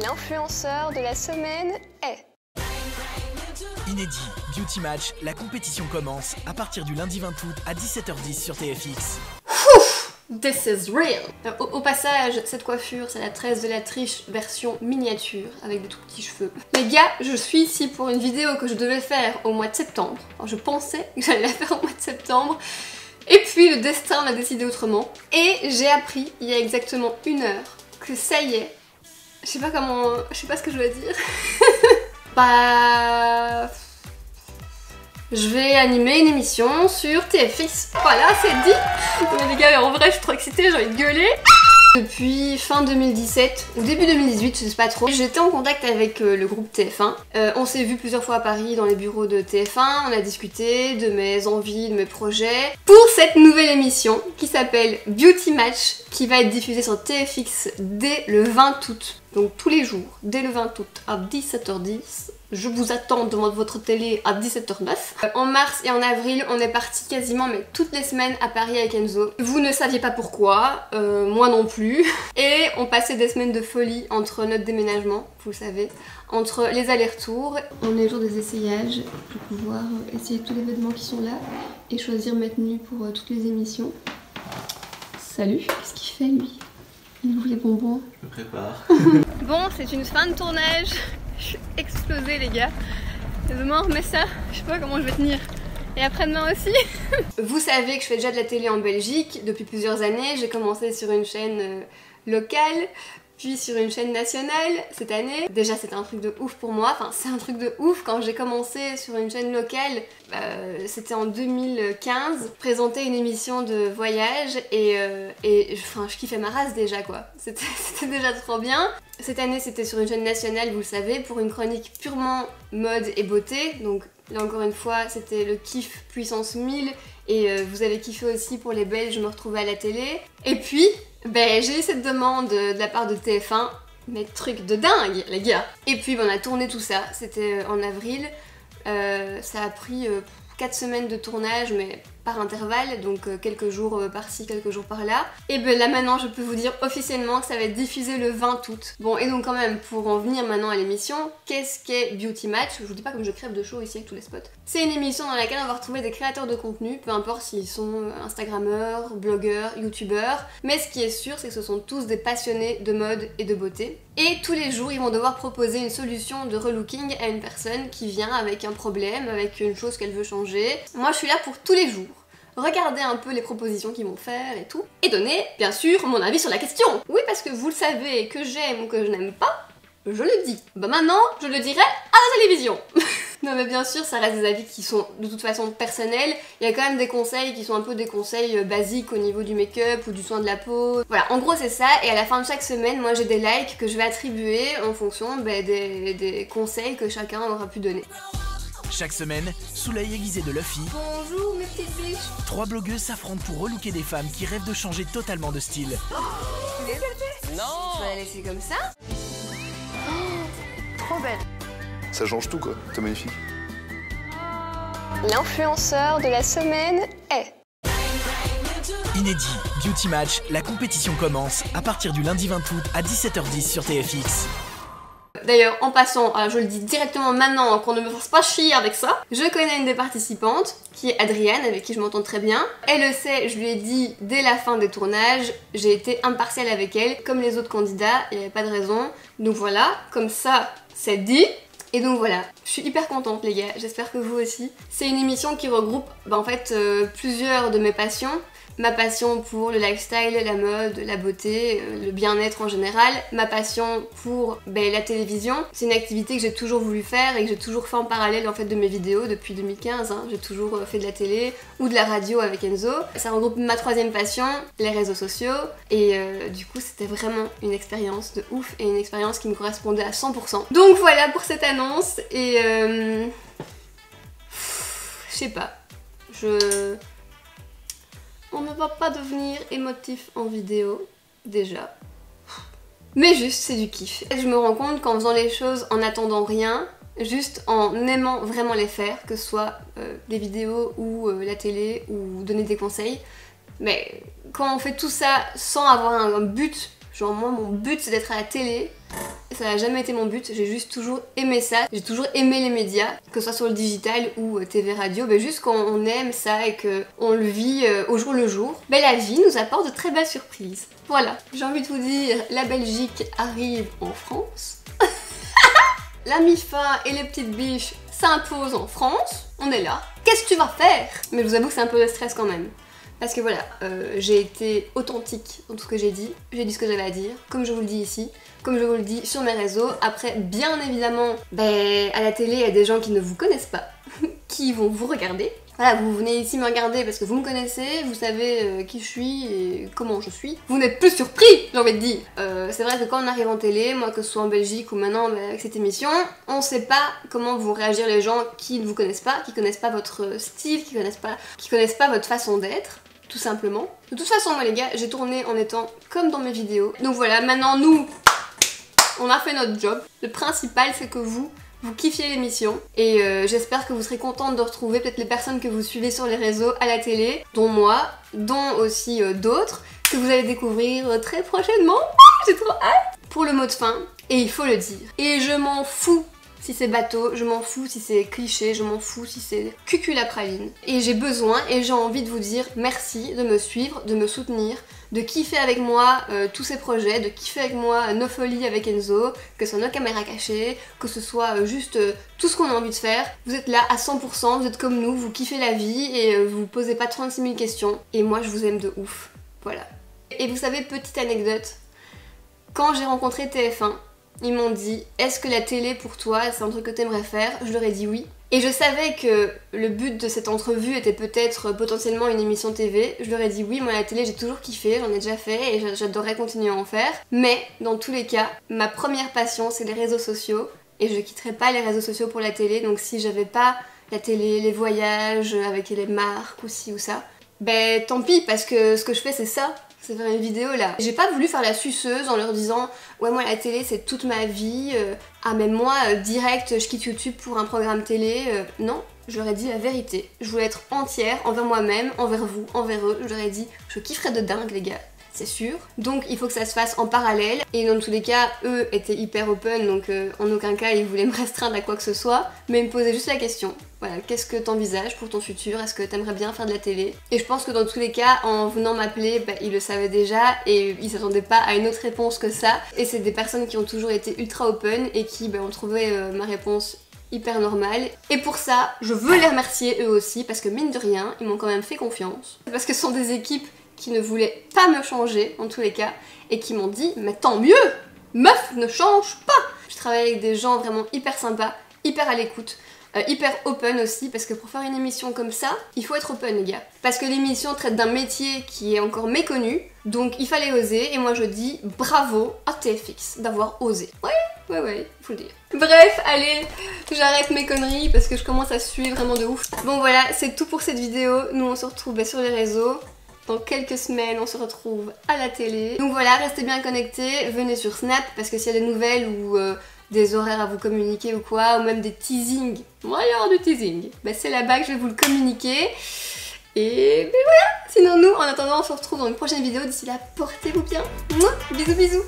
L'influenceur de la semaine est... Inédit, Beauty Match, la compétition commence à partir du lundi 20 août à 17h10 sur TFX. This is real. Au passage, cette coiffure, c'est la tresse de la triche version miniature avec des tout petits cheveux. Les gars, je suis ici pour une vidéo que je devais faire au mois de septembre. Alors, je pensais que j'allais la faire au mois de septembre. Et puis le destin m'a décidé autrement. Et j'ai appris il y a exactement 1 heure que ça y est. Je sais pas ce que je dois dire. Bah... Je vais animer une émission sur TFX. Voilà, c'est dit. Mais les gars, en vrai, je suis trop excitée, j'ai envie de gueuler. Depuis fin 2017 ou début 2018, je sais pas trop, j'étais en contact avec le groupe TF1. On s'est vu plusieurs fois à Paris dans les bureaux de TF1, on a discuté de mes envies, de mes projets pour cette nouvelle émission qui s'appelle Beauty Match, qui va être diffusée sur TFX dès le 20 août. Donc tous les jours, dès le 20 août à 17h10. Je vous attends devant votre télé à 17h09. En mars et en avril, on est parti quasiment mais toutes les semaines à Paris avec Enzo. Vous ne saviez pas pourquoi, moi non plus. Et on passait des semaines de folie entre notre déménagement, vous le savez, entre les allers-retours. On est le jour des essayages pour pouvoir essayer tous les vêtements qui sont là et choisir mes tenues pour toutes les émissions. Salut, qu'est-ce qu'il fait lui? Il ouvre les bonbons. Je me prépare. Bon, c'est une fin de tournage. Je suis explosée les gars. Demain on remet ça, je sais pas comment je vais tenir. Et après-demain aussi. Vous savez que je fais déjà de la télé en Belgique depuis plusieurs années. J'ai commencé sur une chaîne locale, puis sur une chaîne nationale cette année. Déjà c'était un truc de ouf pour moi, enfin c'est un truc de ouf. Quand j'ai commencé sur une chaîne locale, c'était en 2015, je présentais une émission de voyage et je kiffais ma race déjà quoi. C'était déjà trop bien. Cette année c'était sur une chaîne nationale, vous le savez, pour une chronique purement mode et beauté. Donc là encore une fois c'était le kiff puissance 1000 et vous avez kiffé aussi pour les Belges, je me retrouvais à la télé. Et puis j'ai eu cette demande de la part de TF1, mais truc de dingue les gars. Et puis on a tourné tout ça, c'était en avril. Ça a pris 4 semaines de tournage mais par intervalle, donc quelques jours par-ci, quelques jours par-là. Et ben là maintenant je peux vous dire officiellement que ça va être diffusé le 20 août. Bon et donc quand même pour en venir maintenant à l'émission, qu'est-ce qu'est Beauty Match? Je vous dis pas comme je crève de chaud ici avec tous les spots. C'est une émission dans laquelle on va retrouver des créateurs de contenu, peu importe s'ils sont instagrammeurs, blogueurs, youtubeurs, mais ce qui est sûr c'est que ce sont tous des passionnés de mode et de beauté. Et tous les jours ils vont devoir proposer une solution de relooking à une personne qui vient avec un problème, avec une chose qu'elle veut changer. Moi je suis là pour tous les jours. Regarder un peu les propositions qu'ils vont faire et tout. Et donner, bien sûr, mon avis sur la question. Oui, parce que vous le savez, que j'aime ou que je n'aime pas, je le dis. Bah maintenant, je le dirai à la télévision. Non mais bien sûr, ça reste des avis qui sont de toute façon personnels. Il y a quand même des conseils qui sont un peu des conseils basiques au niveau du make-up ou du soin de la peau. Voilà, en gros c'est ça. Et à la fin de chaque semaine, moi j'ai des likes que je vais attribuer en fonction des conseils que chacun aura pu donner. Chaque semaine, sous l'œil aiguisé de Luffy, Bonjour mes petites biches. 3 blogueuses s'affrontent pour relooker des femmes qui rêvent de changer totalement de style. Non! Je vais la laisser comme ça. Oh, trop belle. Ça change tout quoi, t'es magnifique. L'influenceur de la semaine est... Inédit, Beauty Match, la compétition commence à partir du lundi 20 août à 17h10 sur TFX. D'ailleurs, en passant, je le dis directement maintenant, qu'on ne me fasse pas chier avec ça, je connais une des participantes, qui est Adriane, avec qui je m'entends très bien. Elle le sait, je lui ai dit dès la fin des tournages, j'ai été impartiale avec elle, comme les autres candidats, il n'y avait pas de raison. Donc voilà, comme ça, c'est dit. Et donc voilà, je suis hyper contente les gars, j'espère que vous aussi. C'est une émission qui regroupe en fait plusieurs de mes passions. Ma passion pour le lifestyle, la mode, la beauté, le bien-être en général. Ma passion pour la télévision. C'est une activité que j'ai toujours voulu faire et que j'ai toujours fait en parallèle en fait de mes vidéos depuis 2015. Hein. J'ai toujours fait de la télé ou de la radio avec Enzo. Ça regroupe ma 3e passion, les réseaux sociaux. Et du coup c'était vraiment une expérience de ouf et une expérience qui me correspondait à 100%. Donc voilà pour cette annonce et... je sais pas. On ne va pas devenir émotif en vidéo, déjà. Mais juste, c'est du kiff. Et je me rends compte qu'en faisant les choses en attendant rien, juste en aimant vraiment les faire, que ce soit des vidéos ou la télé ou donner des conseils, mais quand on fait tout ça sans avoir un but, genre moi mon but c'est d'être à la télé, Ça n'a jamais été mon but, j'ai juste toujours aimé ça. J'ai toujours aimé les médias, que ce soit sur le digital ou TV radio, mais juste quand on aime ça et qu'on le vit au jour le jour, la vie nous apporte de très belles surprises. Voilà, j'ai envie de vous dire, la Belgique arrive en France. La MIFA et les petites biches s'imposent en France, on est là. Qu'est-ce que tu vas faire? Mais je vous avoue que c'est un peu de stress quand même. Parce que voilà, j'ai été authentique dans tout ce que j'ai dit ce que j'avais à dire, comme je vous le dis ici, comme je vous le dis sur mes réseaux. Après, bien évidemment, à la télé, il y a des gens qui ne vous connaissent pas, qui vont vous regarder. Voilà, vous venez ici me regarder parce que vous me connaissez, vous savez qui je suis et comment je suis. Vous n'êtes plus surpris, j'ai envie de dire. C'est vrai que quand on arrive en télé, moi que ce soit en Belgique ou maintenant avec cette émission, on sait pas comment vont réagir les gens qui ne vous connaissent pas, qui connaissent pas votre style, qui connaissent pas votre façon d'être. Tout simplement. De toute façon, moi les gars, j'ai tourné en étant comme dans mes vidéos. Donc voilà, maintenant nous, on a fait notre job. Le principal, c'est que vous kiffiez l'émission. Et j'espère que vous serez contente de retrouver peut-être les personnes que vous suivez sur les réseaux, à la télé, dont moi, dont aussi d'autres, que vous allez découvrir très prochainement. J'ai trop hâte. Pour le mot de fin, et il faut le dire. Et je m'en fous si c'est bateau, je m'en fous si c'est cliché, je m'en fous si c'est cuculapraline. Et j'ai besoin et j'ai envie de vous dire merci de me suivre, de me soutenir, de kiffer avec moi tous ces projets, de kiffer avec moi nos folies avec Enzo, que ce soit nos caméras cachées, que ce soit juste tout ce qu'on a envie de faire. Vous êtes là à 100%, vous êtes comme nous, vous kiffez la vie et vous posez pas 36 000 questions. Et moi je vous aime de ouf. Voilà. Et vous savez, petite anecdote, quand j'ai rencontré TF1, ils m'ont dit « Est-ce que la télé pour toi c'est un truc que t'aimerais faire ?» Je leur ai dit oui. Et je savais que le but de cette entrevue était peut-être potentiellement une émission TV. Je leur ai dit oui, moi la télé j'ai toujours kiffé, j'en ai déjà fait et j'adorerais continuer à en faire. Mais dans tous les cas, ma première passion c'est les réseaux sociaux et je quitterai pas les réseaux sociaux pour la télé. Donc si j'avais pas la télé, les voyages avec les marques ou ci ou ça, tant pis parce que ce que je fais c'est ça. C'est faire une vidéo là. J'ai pas voulu faire la suceuse en leur disant ouais moi la télé c'est toute ma vie, ah mais moi direct je quitte YouTube pour un programme télé, non, je leur ai dit la vérité. Je voulais être entière envers moi-même, envers vous, envers eux, je leur ai dit je kifferais de dingue les gars, c'est sûr. Donc il faut que ça se fasse en parallèle et dans tous les cas eux étaient hyper open donc en aucun cas ils voulaient me restreindre à quoi que ce soit mais ils me posaient juste la question. Voilà, qu'est-ce que t'envisages pour ton futur? Est-ce que t'aimerais bien faire de la télé? Et je pense que dans tous les cas, en venant m'appeler, ils le savaient déjà et ils s'attendaient pas à une autre réponse que ça. Et c'est des personnes qui ont toujours été ultra open et qui ont trouvé ma réponse hyper normale. Et pour ça, je veux les remercier eux aussi parce que mine de rien, ils m'ont quand même fait confiance. Parce que ce sont des équipes qui ne voulaient pas me changer, en tous les cas, et qui m'ont dit « Mais tant mieux! Meuf, ne change pas !» Je travaille avec des gens vraiment hyper sympas, hyper à l'écoute. Hyper open aussi parce que pour faire une émission comme ça, il faut être open les gars. Parce que l'émission traite d'un métier qui est encore méconnu, donc il fallait oser et moi je dis bravo à TFX d'avoir osé. Ouais, faut le dire. Bref, allez, j'arrête mes conneries parce que je commence à suer vraiment de ouf. Bon voilà, c'est tout pour cette vidéo. Nous on se retrouve sur les réseaux. Dans quelques semaines, on se retrouve à la télé. Donc voilà, restez bien connectés, venez sur Snap parce que s'il y a des nouvelles ou des horaires à vous communiquer ou quoi, ou même des teasings, moi il y aura du teasing, c'est là-bas que je vais vous le communiquer. Et voilà, sinon nous, en attendant, on se retrouve dans une prochaine vidéo. D'ici là, portez-vous bien. Mouah, bisous bisous.